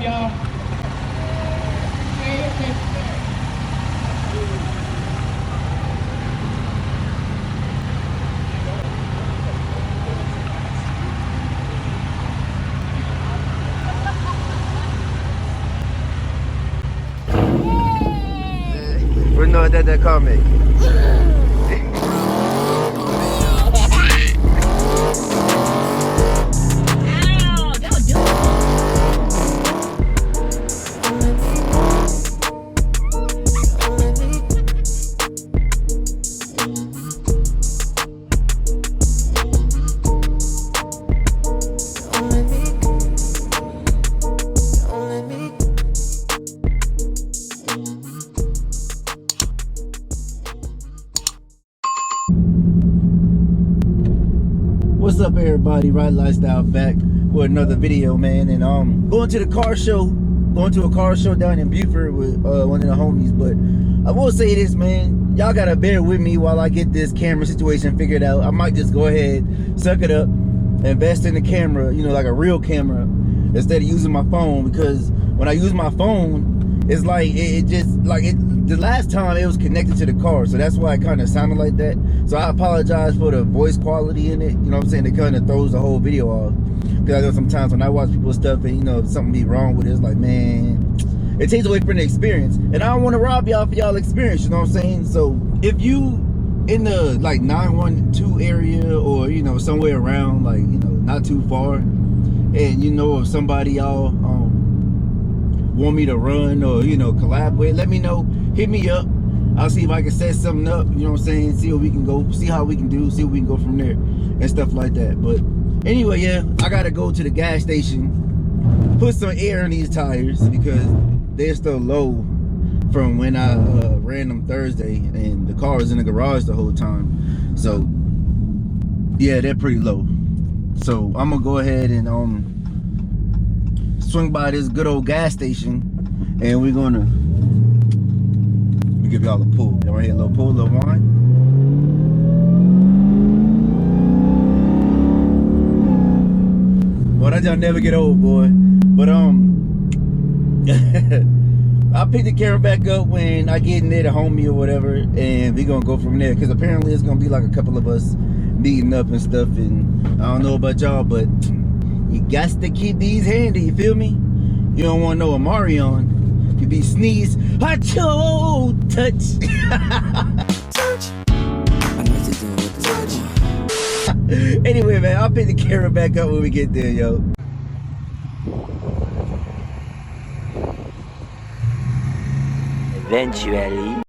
y'all. We know that they're coming. What's up, everybody? Ride Lifestyle back with another video, man. And going to a car show down in Buford with one of the homies. But I will say this, man, y'all gotta bear with me while I get this camera situation figured out. I might just go ahead, suck it up, invest in the camera, you know, like a real camera, instead of using my phone. Because when I use my phone, it's like the last time it was connected to the car, so that's why it kind of sounded like that. So I apologize for the voice quality in it, you know what I'm saying? It kind of throws the whole video off, because I know sometimes when I watch people's stuff and, you know, if something be wrong with it, it's like, man, it takes away from the experience, and I don't want to rob y'all for y'all experience, you know what I'm saying? So if you in the like 912 area, or, you know, somewhere around, like, you know, not too far, and you know of somebody y'all want me to run or, you know, collab with, let me know. Hit me up. I'll see if I can set something up, you know what I'm saying? See what we can go, see how we can do, see what we can go from there and stuff like that. But anyway, yeah, I gotta go to the gas station, put some air in these tires because they're still low from when I ran them Thursday, and the car was in the garage the whole time. So yeah, they're pretty low. So I'm gonna go ahead and swing by this good old gas station, and we're gonna give y'all a pull. Y'all right here, a little pull, a little wine. Boy, that y'all never get old, boy. But I'll pick the camera back up when I get near the homie or whatever, and we gonna go from there. Cause apparently it's gonna be like a couple of us meeting up and stuff. And I don't know about y'all, but you got to keep these handy, you feel me? You don't want to know a Marion. You be sneeze, hacho, touch. Anyway, man, I'll pick the camera back up when we get there, yo. Eventually.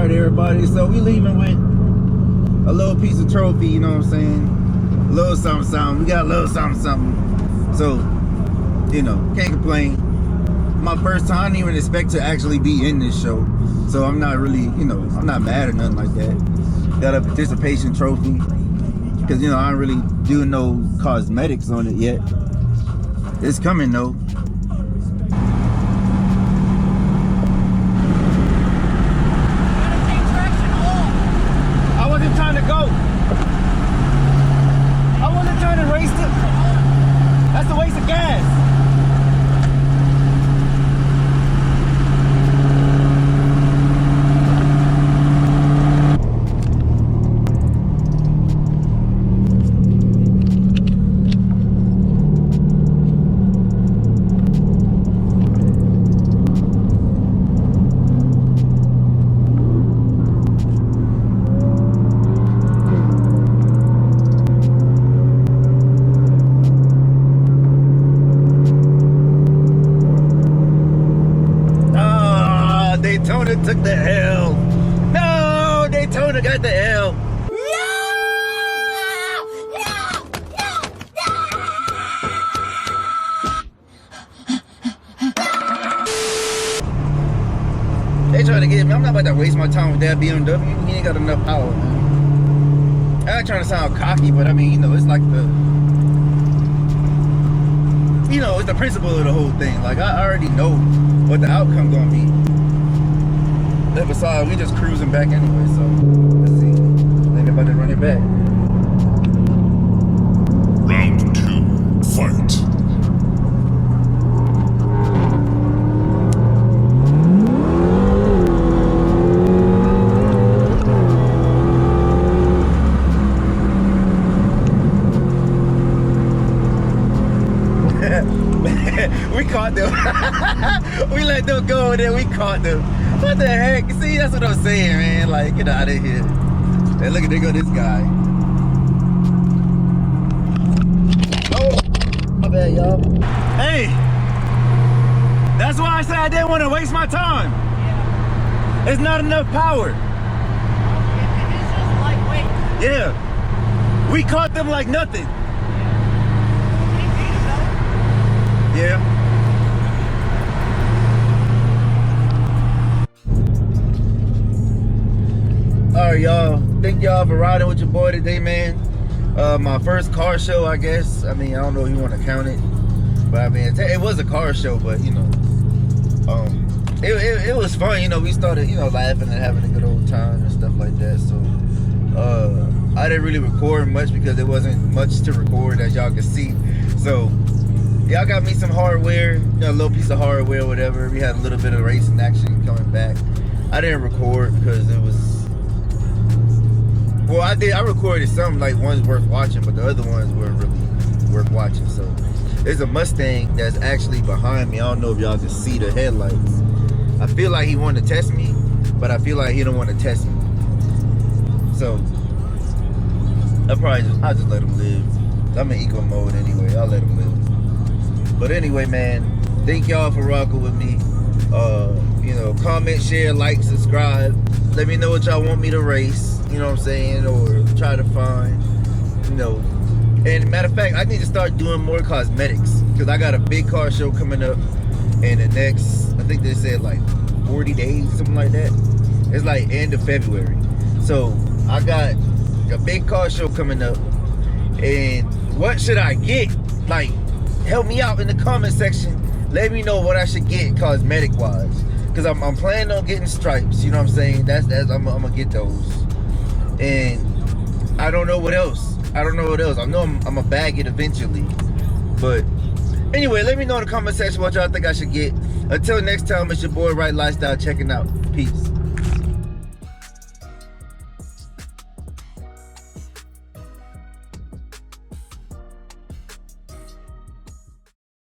right, everybody. So we leaving with a little piece of trophy, you know what I'm saying? A little something, something. We got a little something, something. So, you know, can't complain. My first time, I didn't even expect to actually be in this show. So I'm not really, you know, I'm not mad or nothing like that. Got a participation trophy. Because, you know, I don't really do no cosmetics on it yet. It's coming though. I wasn't trying to go. I wasn't trying to race it. That's a waste of gas. Daytona took the L. No, Daytona got the L. They trying to get me. I'm not about to waste my time with that BMW. He ain't got enough power, man. I'm not trying to sound cocky, but I mean, you know, it's like the, you know, it's the principle of the whole thing. Like, I already know what the outcome gonna be. But besides, we just cruising back anyway, so let's see. Think about to run it back. Round 2, fight. We caught them. We let them go and then we caught them. What the heck? See, that's what I'm saying, man. Like, get out of here. Hey, look at, there go this guy. Oh, my bad, y'all. Hey, that's why I said I didn't want to waste my time. Yeah. It's not enough power. It is just lightweight. Yeah. We caught them like nothing. Yeah. Alright, y'all. Thank y'all for riding with your boy today, man. My first car show, I guess. I mean, I don't know if you want to count it, but I mean, it was a car show, but you know, it was fun. You know, we started, you know, laughing and having a good old time and stuff like that. So, I didn't really record much because there wasn't much to record, as y'all can see. So, y'all got me some hardware, you know, a little piece of hardware, whatever. We had a little bit of racing action coming back. I didn't record because it was, well, I recorded some, like ones worth watching, but the other ones weren't really worth watching. So there's a Mustang that's actually behind me. I don't know if y'all can see the headlights. I feel like he wanted to test me, but I feel like he don't want to test me. So I'll just let him live. I'm in eco mode anyway. I'll let him live. But anyway, man, thank y'all for rocking with me. You know, comment, share, like, subscribe. Let me know what y'all want me to race, you know what I'm saying, or try to find, you know. And matter of fact, I need to start doing more cosmetics because I got a big car show coming up in the next, I think they said like 40 days, something like that. It's like end of February. So I got a big car show coming up, and what should I get? Like, help me out in the comment section. Let me know what I should get cosmetic wise, because I'm planning on getting stripes, you know what I'm saying. That's I'm gonna get those, and I don't know what else. I know I'm gonna bag it eventually, but anyway, let me know in the comment section what y'all think I should get. Until next time, it's your boy Right Lifestyle checking out. Peace.